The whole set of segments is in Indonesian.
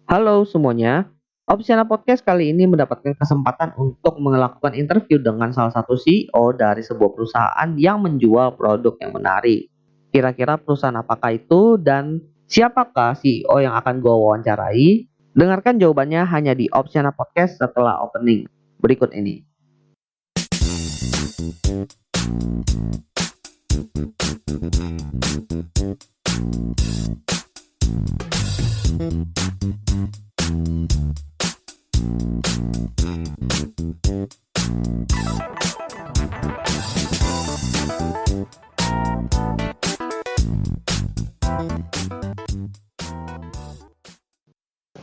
Halo semuanya, Opsiana Podcast kali ini mendapatkan kesempatan untuk melakukan interview dengan salah satu CEO dari sebuah perusahaan yang menjual produk yang menarik. Kira-kira perusahaan apakah itu dan siapakah CEO yang akan gue wawancarai? Dengarkan jawabannya hanya di Opsiana Podcast setelah opening. Berikut ini.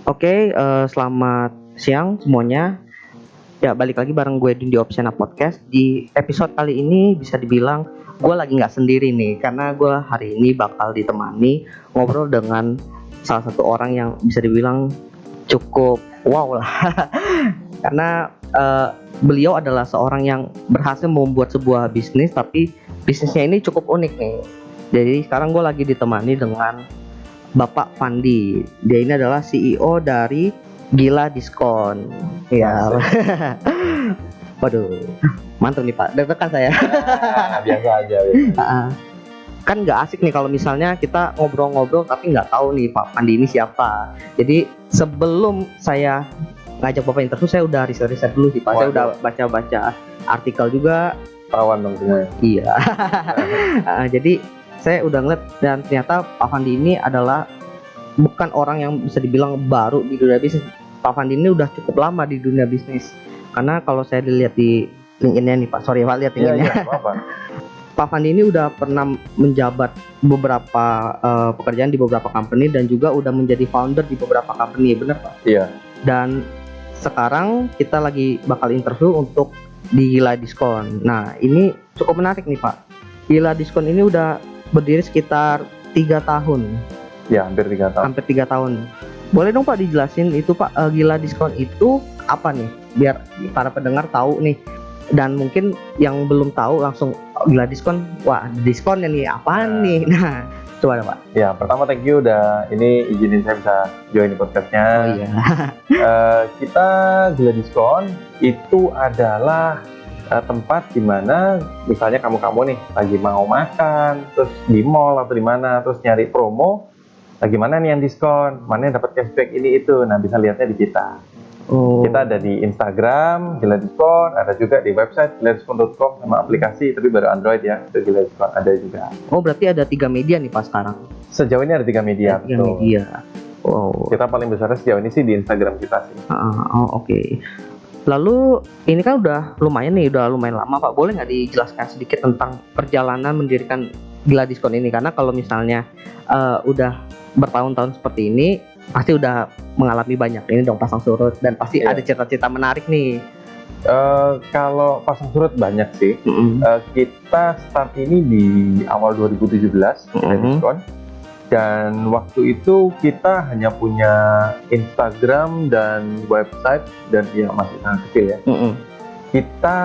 Oke, selamat siang semuanya. Ya, balik lagi bareng gue di Opsiana Podcast. Di episode kali ini bisa dibilang gue lagi nggak sendiri nih, karena gue hari ini bakal ditemani ngobrol dengan salah satu orang yang bisa dibilang cukup wow lah. Karena beliau adalah seorang yang berhasil membuat sebuah bisnis, tapi bisnisnya ini cukup unik nih. Jadi sekarang gue lagi ditemani dengan Bapak Fandi. Dia ini adalah CEO dari Gila Diskon. Ya. Waduh, mantap nih Pak. Deg-degan saya. Biasa aja. Kan nggak asik nih kalau misalnya kita ngobrol-ngobrol tapi nggak tahu nih Pak Fandi ini siapa. Jadi sebelum saya ngajak Bapak interview, saya udah riset-riset dulu sih Pak. Saya udah baca-baca artikel juga. Perawan dong semuanya. Iya. Jadi saya udah ngeliat dan ternyata Pak Fandi ini adalah bukan orang yang bisa dibilang baru di dunia bisnis. Pak Fandi ini udah cukup lama di dunia bisnis. Karena kalau saya dilihat di LinkedIn-nya nih Pak, sorry Pak, lihat LinkedIn-nya. Iya, apa-apa. Pak Fandi ini udah pernah menjabat beberapa pekerjaan di beberapa company dan juga udah menjadi founder di beberapa company, benar Pak? Iya. Dan sekarang kita lagi bakal interview untuk di Gila Diskon. Nah, ini cukup menarik nih Pak. Gila Diskon ini udah berdiri sekitar 3 tahun. Ya, hampir 3 tahun. Hampir 3 tahun. Boleh dong Pak dijelasin itu Pak, Gila Diskon itu apa nih? Biar para pendengar tahu nih. Dan mungkin yang belum tahu langsung Gila Diskon, wah diskonnya nih apaan nih? Nah, coba Pak. Ya, pertama thank you udah ini izinin saya bisa join di podcastnya. Oh iya. Kita Gila Diskon itu adalah tempat dimana misalnya kamu nih lagi mau makan, terus di mall atau di mana, terus nyari promo, lagi mana nih yang diskon, mana yang dapat cashback ini itu, nah bisa lihatnya di kita. Oh. Kita ada di Instagram Gila Diskon, ada juga di website giladiskon.com sama aplikasi, tapi baru Android ya, itu Gila Diskon ada juga. Oh, berarti ada 3 media nih Pak sekarang. Sejauh ini ada 3 media. 3 media. Wow. Kita paling besar sejauh ini sih di Instagram kita sih. Oke. Lalu ini kan udah lumayan lama Pak. Boleh nggak dijelaskan sedikit tentang perjalanan mendirikan Gila Diskon ini? Karena kalau misalnya udah bertahun-tahun seperti ini, pasti udah mengalami banyak ini dong pasang surut dan pasti ada cerita-cerita menarik nih. Kalau pasang surut banyak sih. Kita start ini di awal 2017 Gila Diskon. Dan waktu itu kita hanya punya Instagram dan website dan ya masih sangat kecil ya. Kita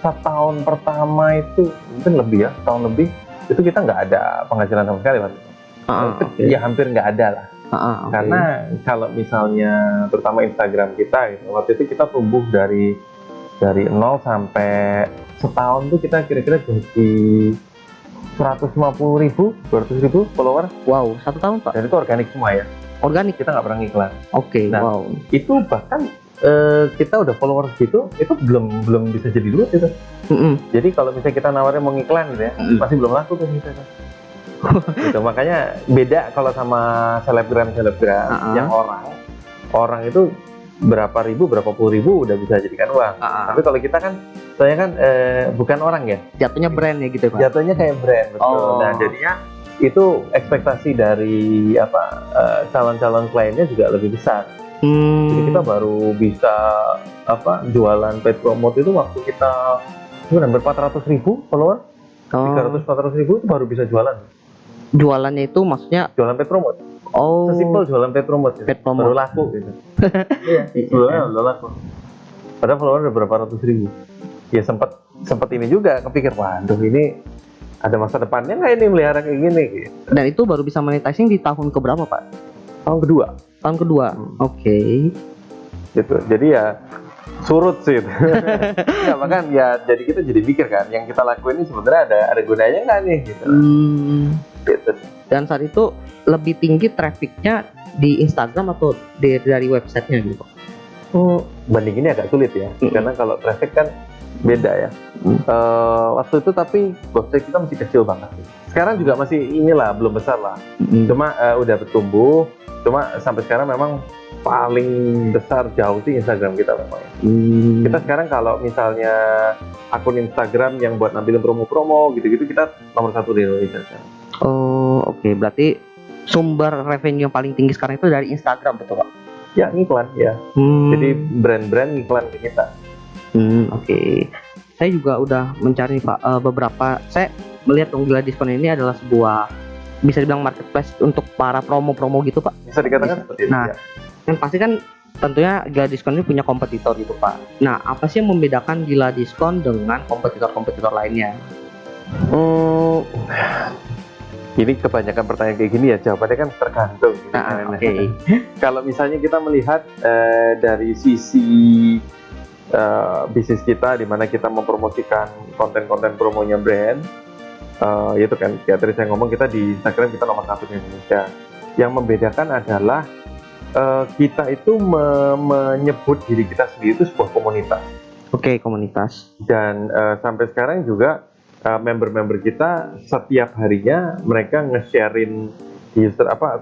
setahun pertama itu mungkin lebih ya, setahun lebih itu kita nggak ada penghasilan sama sekali waktu itu. Ya hampir nggak ada lah. Karena kalau misalnya terutama Instagram kita gitu, waktu itu kita tumbuh dari 0 sampai setahun tuh kita kira-kira jadi 150.000, 200.000 follower. Wow, 1 tahun Pak? Dan itu organik semua ya. Organik? Kita nggak pernah ngiklan. Oke, nah, wow. Itu bahkan kita udah followers gitu, itu belum bisa jadi duit itu. Jadi kalau misalnya kita nawarin mau ngiklan gitu ya, masih belum laku kan gitu. Gitu, makanya beda kalau sama selebgram yang orang itu berapa ribu, berapa puluh ribu udah bisa jadikan uang. Tapi kalau kita kan soalnya kan bukan orang ya, jatuhnya brand ya gitu Pak. Jatuhnya kayak brand, betul. Nah jadinya itu ekspektasi dari calon-calon kliennya juga lebih besar. Jadi kita baru bisa jualan paid promote itu waktu kita hampir 400.000 follower, 300-400.000 itu baru bisa jualan. Jualannya itu maksudnya jualan paid promote. Sesimpel jualan paid promote, gitu. Baru laku gitu. Iya, jualannya baru laku. Padahal follower udah berapa ratus ribu. Ya sempat ini juga kepikir, waduh ini ada masa depannya nggak ini melihara kayak gini gitu. Dan itu baru bisa monetizing di tahun keberapa Pak? tahun kedua. Tahun kedua. Oke. Gitu. Jadi ya surut sih. Ya bahkan ya jadi kita jadi mikir kan, yang kita lakuin ini sebenarnya ada gunanya nggak nih gitu. Gitu. Dan saat itu lebih tinggi trafficnya di Instagram atau dari websitenya gitu? Bandinginnya agak sulit ya, karena kalau traffic kan beda ya. Waktu itu tapi website kita masih kecil banget. Sekarang juga masih inilah, belum besar lah. Cuma udah bertumbuh. Cuma sampai sekarang memang paling besar jauh sih Instagram kita memang. Kita sekarang kalau misalnya akun Instagram yang buat nampilin promo-promo gitu-gitu, kita nomor 1 di Indonesia sekarang. Oke. Berarti sumber revenue yang paling tinggi sekarang itu dari Instagram, betul Pak? Ya, iklan ya. Jadi brand-brand iklan ke kita. Oke. Saya juga udah mencari Pak beberapa. Saya melihat Gila Diskon ini adalah sebuah, bisa dibilang marketplace untuk para promo-promo gitu Pak. Bisa dikatakan seperti itu. Nah, yang pasti kan tentunya Gila Diskon ini punya kompetitor gitu Pak. Nah, apa sih yang membedakan Gila Diskon dengan kompetitor-kompetitor lainnya? Ini kebanyakan pertanyaan kayak gini ya, jawabannya kan tergantung. Oke. Kalau misalnya kita melihat dari sisi bisnis kita, di mana kita mempromosikan konten-konten promonya brand, itu kan, ya tadi saya ngomong kita di Instagram kita nomor 1 di Indonesia. Yang membedakan adalah kita itu menyebut diri kita sendiri itu sebuah komunitas. Oke, komunitas. Dan sampai sekarang juga member-member kita setiap harinya mereka nge-sharein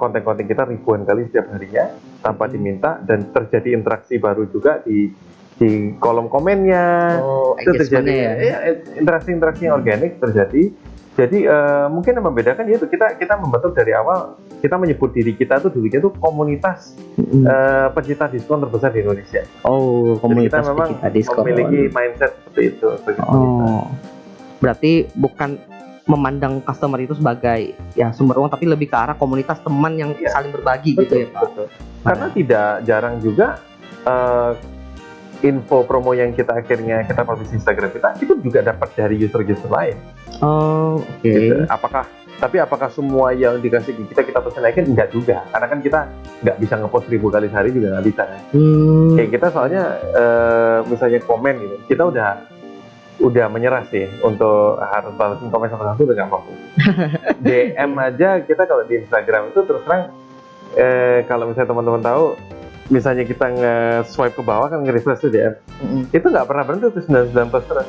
konten-konten kita ribuan kali setiap harinya tanpa diminta, dan terjadi interaksi baru juga di kolom komennya. Itu terjadi ya, interaksi organik terjadi. Jadi mungkin yang membedakan yaitu kita membentuk dari awal, kita menyebut diri kita tuh dulunya tuh komunitas pencinta diskon terbesar di Indonesia. Komunitas kita memang pencinta diskon. Memiliki mindset seperti itu. Berarti bukan memandang customer itu sebagai ya sumber uang, tapi lebih ke arah komunitas teman yang saling berbagi. Betul, gitu ya Pak. Betul. Karena tidak jarang juga info promo yang kita publish di Instagram kita itu juga dapat dari user-user lain. Oke. Gitu. Apakah semua yang dikasih kita terus naikin? Enggak juga, karena kan kita nggak bisa ngepost 1000 kali sehari juga nggak bisa. Kayak kita soalnya misalnya komen gitu, kita udah menyerah sih untuk harus balasin komen satu-satu, udah nggak mampu. DM aja kita kalau di Instagram itu terus terang, kalau misalnya teman-teman tahu, misalnya kita nge-swipe ke bawah kan, nge-refresh tuh DM, itu nggak pernah berhenti terus 99 terus.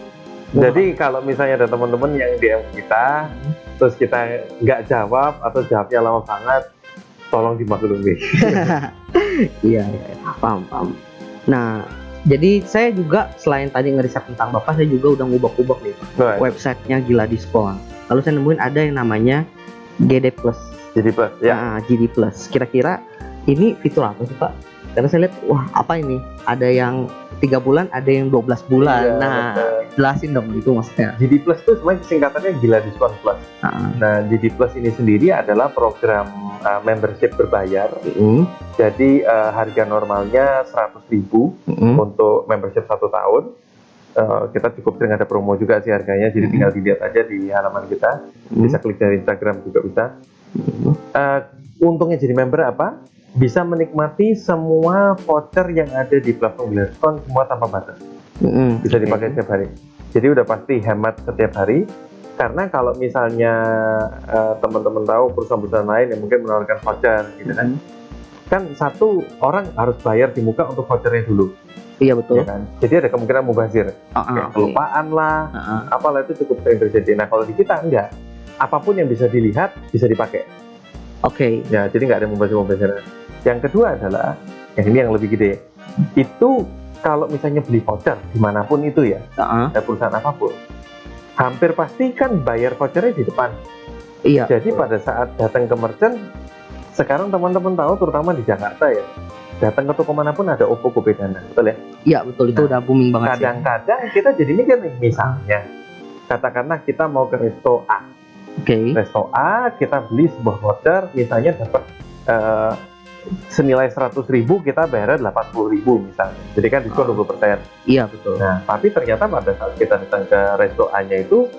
Jadi kalau misalnya ada teman-teman yang DM kita, terus kita nggak jawab atau jawabnya lama banget, tolong dimaklumi. Iya, paham. Nah, jadi saya juga selain tadi ngeriset tentang Bapak, saya juga udah ngubah-ubah nih websitenya Gila Diskon. Lalu saya nemuin ada yang namanya GD Plus. GD Plus, ya. Nah, GD Plus. Kira-kira ini fitur apa sih Pak? Karena saya lihat, wah apa ini? Ada yang 3 bulan, ada yang 12 bulan. Ya, nah, jelasin dong itu maksudnya. GD Plus itu sebenarnya singkatannya Gila Diskon Plus. Nah, GD Plus ini sendiri adalah program membership berbayar. Jadi harga normalnya 100.000 untuk membership 1 tahun. Kita cukup sering ada promo juga sih harganya, jadi tinggal dilihat aja di halaman kita. Bisa klik dari Instagram juga bisa. Untungnya jadi member apa? Bisa menikmati semua voucher yang ada di platform Gila Diskon, semua tanpa batas. Bisa dipakai setiap hari. Jadi udah pasti hemat setiap hari. Karena kalau misalnya teman-teman tahu perusahaan-perusahaan lain yang mungkin menawarkan voucher gitu kan satu orang harus bayar di muka untuk vouchernya dulu. Iya betul. Ya kan? Jadi ada kemungkinan mubazir, kelupaan lah, apalah, itu cukup sering terjadi. Nah kalau di kita enggak, apapun yang bisa dilihat bisa dipakai. Ya, jadi nggak ada mubazir. Yang kedua adalah, yang ini yang lebih gede, itu kalau misalnya beli voucher dimanapun itu ya, perusahaan apapun, hampir pasti kan bayar vouchernya di depan. Iya. Jadi pada saat datang ke merchant, sekarang teman-teman tahu terutama di Jakarta ya, datang ke toko manapun ada OVO GoPay Dana, betul ya? Iya betul, itu udah booming banget. Kadang-kadang kita jadi mikir nih, misalnya, katakanlah kita mau ke resto A. Resto A, kita beli sebuah voucher, misalnya dapat senilai 100.000, kita bayar 80.000 misalnya. Jadi kan diskon 20%. Iya betul. Nah, tapi ternyata pada saat kita datang ke resto A-nya itu,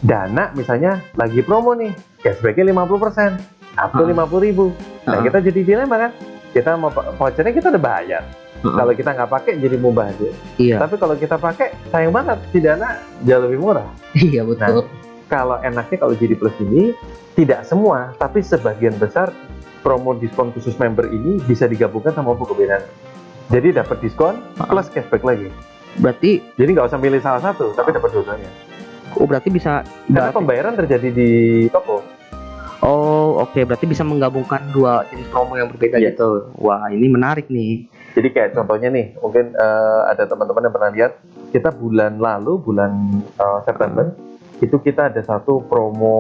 Dana misalnya lagi promo nih, cashback-nya 50%, up to 50.000. Nah kita jadi dilema kan, kita mau vouchernya kita udah bayar. Kalau kita nggak pakai jadi mubazir. Iya. Tapi kalau kita pakai sayang banget, si Dana jauh lebih murah. Iya betul. Nah, kalau enaknya kalau jadi plus ini tidak semua, tapi sebagian besar promo diskon khusus member ini bisa digabungkan sama Tokopedia. Jadi dapat diskon plus cashback lagi. Berarti jadi nggak usah milih salah satu, tapi dapat dua-duanya. Oh berarti bisa. Karena pembayaran terjadi di toko. Oh oke, berarti bisa menggabungkan dua jenis promo yang berbeda gitu. Wah ini menarik nih. Jadi kayak contohnya nih, mungkin ada teman-teman yang pernah lihat, kita bulan lalu, bulan September, itu kita ada satu promo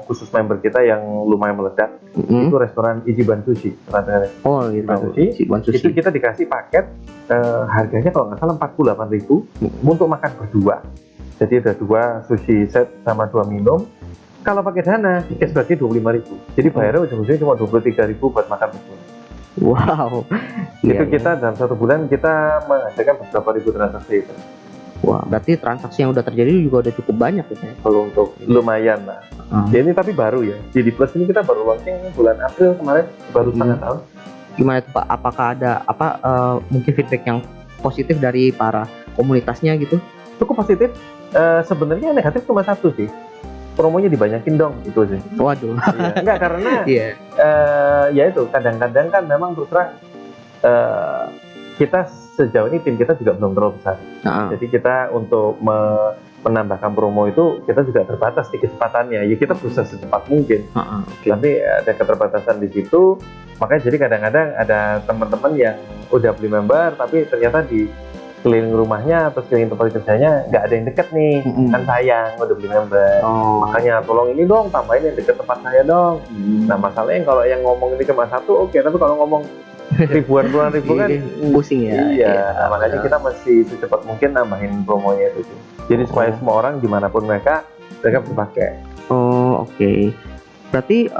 khusus member kita yang lumayan meledak. Itu restoran Ichiban Sushi. Oh gitu. Ichiban Sushi. Itu kita dikasih paket, harganya kalau nggak salah 48.000 untuk makan berdua. Jadi ada 2 sushi set sama 2 minum. Kalau pakai Dana, cashbacknya 25.000. Jadi bayarnya ujung-ujungnya cuma 23.000 buat makan berdua. Wow. Itu kita dalam 1 bulan kita menghasilkan beberapa ribu transaksi itu. Wah, berarti transaksi yang udah terjadi juga udah cukup banyak ya kalau untuk lumayan lah. Ya, ini tapi baru ya. Jadi Plus ini kita baru launching bulan April kemarin, baru setengah tahun. Gimana tuh Pak? Apakah ada mungkin feedback yang positif dari para komunitasnya gitu? Cukup positif. Sebenarnya negatif cuma satu sih. Promonya dibanyakin dong itu sih. Waduh. Iya. Enggak karena ya itu kadang-kadang kan memang terus terang kita sejauh ini tim kita juga belum terlalu besar. Jadi kita untuk menambahkan promo itu kita juga terbatas di kecepatannya. Ya kita berusaha secepat mungkin. Tapi ada keterbatasan di situ. Makanya jadi kadang-kadang ada teman-teman yang udah beli member tapi ternyata di keliling rumahnya atau keliling tempat kerjanya nggak ada yang deket nih, kan sayang udah beli member. Makanya tolong ini dong, tambahin yang deket tempat saya dong. Nah masalahnya kalau yang ngomong ini cuma satu oke, tapi kalau ngomong ribuan puluhan ribu kan pusing ya. Iya, makanya kita mesti secepat mungkin nambahin promonya itu. Jadi supaya semua orang dimanapun mereka bisa pakai. Oh oke. Berarti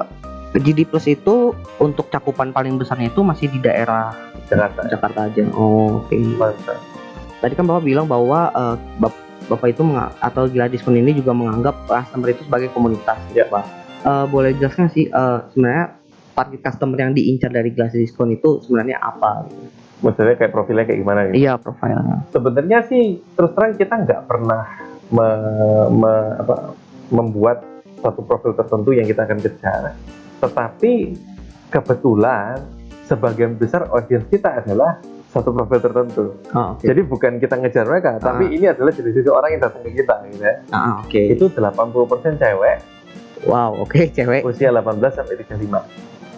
GD Plus itu untuk cakupan paling besarnya itu masih di daerah Jakarta aja. Oh oke. Mantap. Tadi kan Bapak bilang bahwa Bapak itu atau Gila Diskon ini juga menganggap customer itu sebagai komunitas, ya. Pak. Boleh jelaskan sih sebenarnya target customer yang diincar dari Gila Diskon itu sebenarnya apa? Maksudnya kayak profilnya kayak gimana? Gitu? Iya profilnya. Sebenarnya sih terus terang kita nggak pernah membuat satu profil tertentu yang kita akan kejar, tetapi kebetulan sebagian besar audiens kita adalah satu profil tertentu. Jadi bukan kita ngejar mereka, tapi ini adalah jenis-jenis orang yang datang ke kita gitu ya. Itu 80% cewek. Wow, cewek. Usia 18 sampai 35.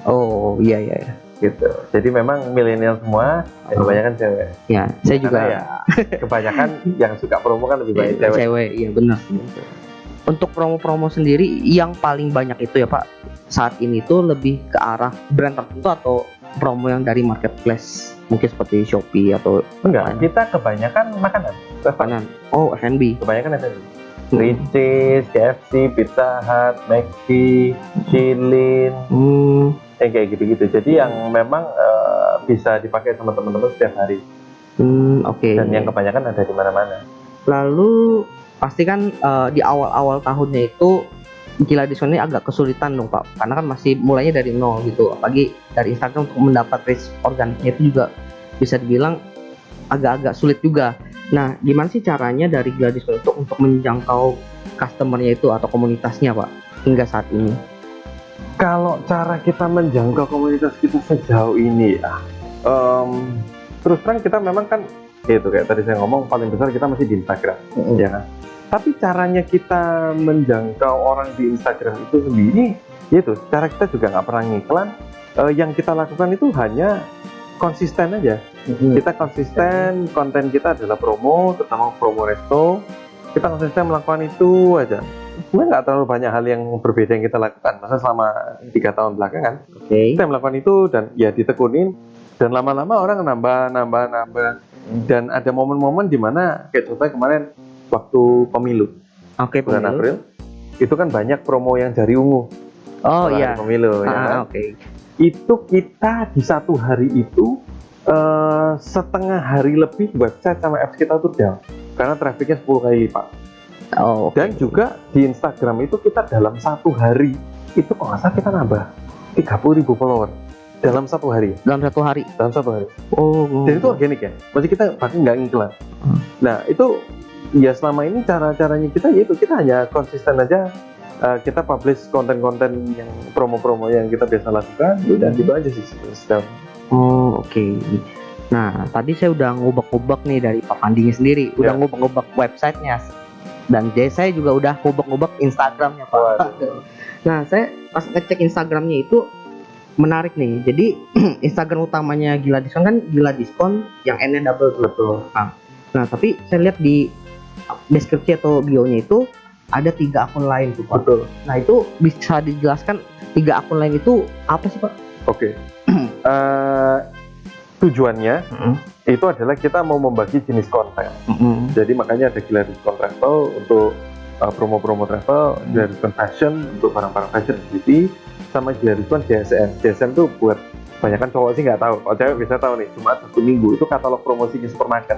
Oh, iya. Gitu. Jadi memang milenial semua, yang kebanyakan cewek. Ya, saya juga. Ya, kebanyakan yang suka promo kan lebih banyak cewek. Cewek, iya benar. Untuk promo-promo sendiri yang paling banyak itu ya Pak, saat ini tuh lebih ke arah brand tertentu atau promo yang dari marketplace? Mungkin seperti Shopee atau enggak, kita kebanyakan makanan. Oh, F&B. Kebanyakan F&B. Ricis, KFC, Pizza Hut, McD, Shilin, kayak gitu-gitu. Jadi yang memang bisa dipakai sama teman-teman setiap hari. Dan yang kebanyakan ada di mana-mana. Lalu pasti kan di awal-awal tahunnya itu Gila Diskon ini agak kesulitan dong Pak, karena kan masih mulainya dari nol gitu. Apalagi dari Instagram untuk mendapat reach organiknya itu juga bisa dibilang agak-agak sulit juga. Nah, gimana sih caranya dari Gila Diskon itu untuk menjangkau customernya itu atau komunitasnya Pak hingga saat ini? Kalau cara kita menjangkau komunitas kita sejauh ini ya, terus terang kita memang kan itu kayak tadi saya ngomong paling besar kita masih di Instagram, ya kan? Tapi caranya kita menjangkau orang di Instagram itu sendiri, yaitu cara kita juga nggak pernah ngiklan. Yang kita lakukan itu hanya konsisten aja. Kita konsisten, konten kita adalah promo, terutama promo resto. Kita konsisten melakukan itu aja. Sebenarnya nggak terlalu banyak hal yang berbeda yang kita lakukan. Masa selama 3 tahun belakangan, kita melakukan itu dan ya ditekunin. Dan lama-lama orang nambah. Dan ada momen-momen di mana kayak contohnya kemarin waktu pemilu, bulan April, itu kan banyak promo yang jari ungu. Oh iya. Pemilu, ya kan? Itu kita di satu hari itu setengah hari lebih website sama apps kita tuh down karena trafficnya 10 kali lipat. Dan juga di Instagram itu kita dalam satu hari itu kalau nggak salah kita nambah 30.000 follower. dalam 1 hari. Dalam 1 hari. Dalam 1 hari. Oh. Dan itu organik ya. Maksudnya kita bahkan nggak ngiklan. Nah itu ya selama ini cara-caranya kita yaitu kita hanya konsisten aja. Kita publish konten-konten yang promo-promo yang kita biasa lakukan, dan gitu aja sih. Oh oke. Nah tadi saya udah ngubek-ngubek nih dari Pak Fandi sendiri, udah ngubek-ngubek websitenya, dan saya juga udah ngubek-ngubek Instagramnya Pak. Waduh. Nah saya pas ngecek Instagramnya itu menarik nih. Jadi Instagram utamanya Gila Diskon kan Gila Diskon yang N-nya double betul. Nah tapi saya lihat di deskripsi atau bio-nya itu ada 3 akun lain tuh Pak. Betul. Nah itu bisa dijelaskan 3 akun lain itu apa sih Pak? Oke. Tujuannya itu adalah kita mau membagi jenis konten. Jadi makanya ada Gila Diskon Travel untuk promo-promo travel, Gila Diskon Fashion untuk barang-barang fashion beauty, sama Gila Diskon JSM. JSM tuh buat kebanyakan cowok sih nggak tahu. Kalau cewek bisa tahu nih, cuma 1 minggu itu katalog promosi di supermarket.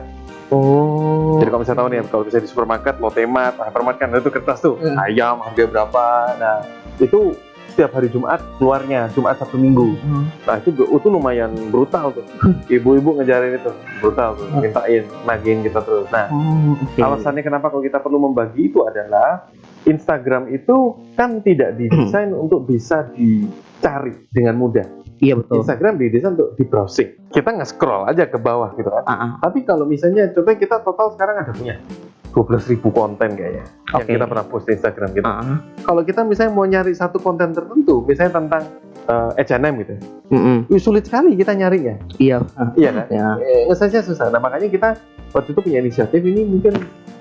Oh. Jadi kalau bisa tahu nih, kalau bisa di supermarket, Lotemat, Hypermart kan itu kertas tuh, ayam harga berapa. Nah itu setiap hari Jumat keluarnya, Jumat 1 minggu. Nah itu lumayan brutal tuh. Ibu-ibu ngejarin itu, brutal tuh, mintain, nagihin kita terus. Nah alasannya kenapa kalau kita perlu membagi itu adalah Instagram itu kan tidak didesain untuk bisa dicari dengan mudah. Iya betul. Instagram didesain untuk di browsing. Kita nge-scroll aja ke bawah gitu kan. Tapi kalau misalnya contohnya kita total sekarang ada punya 12.000 konten kayaknya yang kita pernah post di Instagram gitu. Kalau kita misalnya mau nyari satu konten tertentu, misalnya tentang H&M gitu, sulit sekali kita nyarinya. Iya kan? Nge-search-nya susah. Nah makanya kita waktu itu punya inisiatif ini mungkin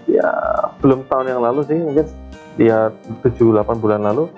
ya belum tahun yang lalu sih, mungkin ya 7-8 bulan lalu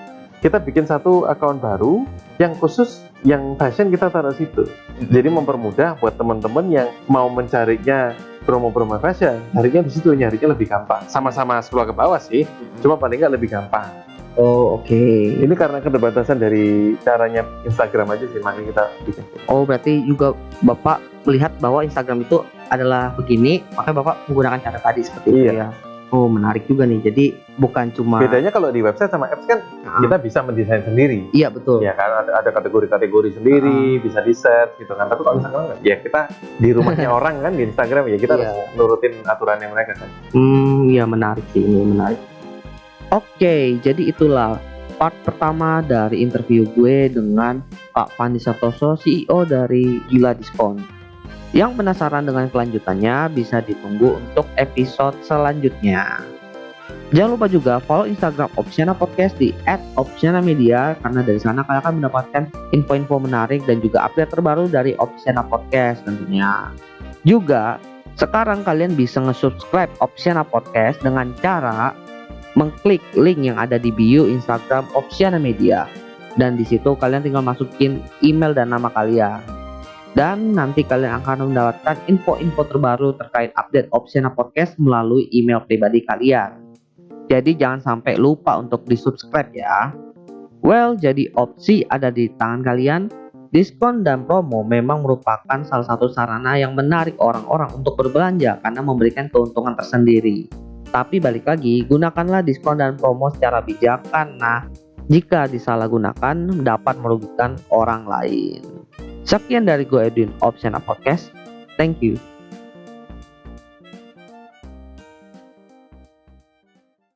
kita bikin satu akun baru yang khusus yang fashion kita taruh situ. Jadi mempermudah buat teman-teman yang mau mencarinya promo-promo fashion, nyarinya di situ, nyarinya lebih gampang. Sama-sama scroll ke bawah sih, cuma paling nggak lebih gampang. Oh oke. Ini karena keterbatasan dari caranya Instagram aja sih, makanya kita bikin. Oh berarti juga Bapak melihat bahwa Instagram itu adalah begini, makanya Bapak menggunakan cara tadi seperti itu ya. Oh menarik juga nih. Jadi bukan cuma bedanya kalau di website sama apps kan kita bisa mendesain sendiri. Iya betul. Ya kan ada kategori-kategori sendiri, bisa di set gitu kan. Tapi kalau Instagram ya kita di rumahnya orang kan di Instagram ya kita harus nurutin aturannya mereka kan. Ya menarik sih, ini menarik. Oke, jadi itulah part pertama dari interview gue dengan Pak Fandi Santoso, CEO dari Gila Diskon. Yang penasaran dengan kelanjutannya bisa ditunggu untuk episode selanjutnya. Jangan lupa juga follow Instagram Opsiana Podcast di @opsianamedia, karena dari sana kalian akan mendapatkan info-info menarik dan juga update terbaru dari Opsiana Podcast tentunya. Juga sekarang kalian bisa nge-subscribe Opsiana Podcast dengan cara mengklik link yang ada di bio Instagram Opsiana Media, dan di situ kalian tinggal masukin email dan nama kalian. Dan nanti kalian akan mendapatkan info-info terbaru terkait update Opsiana Podcast melalui email pribadi kalian. Jadi jangan sampai lupa untuk di-subscribe ya. Well, jadi opsi ada di tangan kalian. Diskon dan promo memang merupakan salah satu sarana yang menarik orang-orang untuk berbelanja karena memberikan keuntungan tersendiri. Tapi balik lagi, gunakanlah diskon dan promo secara bijak, karena jika disalahgunakan dapat merugikan orang lain. Sekian dari gue Edwin Opsiana Podcast. Thank you.